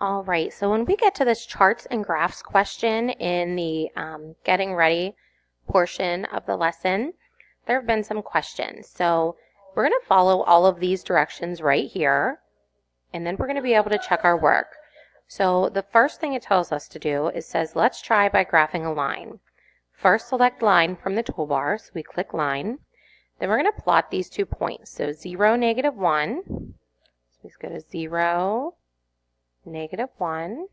All right, so when we get to this charts and graphs question in the getting ready portion of the lesson, there have been some questions. So we're going to follow all of these directions right here, and then we're going to be able to check our work. So the first thing it tells us to do is says, let's try by graphing a line. First, select line from the toolbar, so we click line. Then we're going to plot these 2 points. So 0, -1. So we go to 0, -1.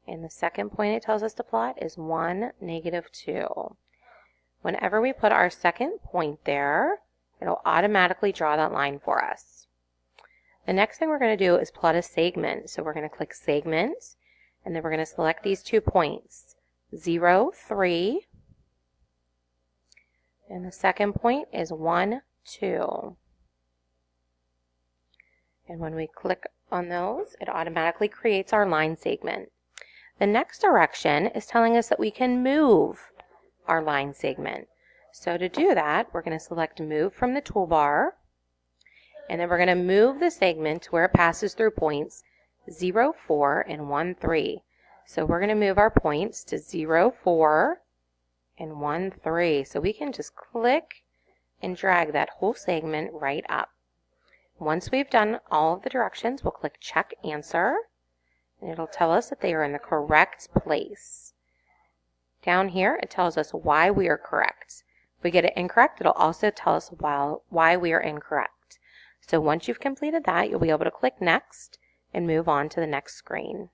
And the second point it tells us to plot is 1, -2. Whenever we put our second point there, it'll automatically draw that line for us. The next thing we're going to do is plot a segment. So we're going to click segment, and then we're going to select these 2 points, 0, 3, and the second point is 1, 2. And when we click on those, it automatically creates our line segment. The next direction is telling us that we can move our line segment. So to do that, we're going to select Move from the toolbar, and then we're going to move the segment to where it passes through points 0, 4, and 1, 3. So we're going to move our points to 0, 4, and 1, 3. So we can just click and drag that whole segment right up. Once we've done all of the directions, we'll click Check Answer, and it'll tell us that they are in the correct place. Down here, it tells us why we are correct. If we get it incorrect, it'll also tell us why we are incorrect. So once you've completed that, you'll be able to click Next and move on to the next screen.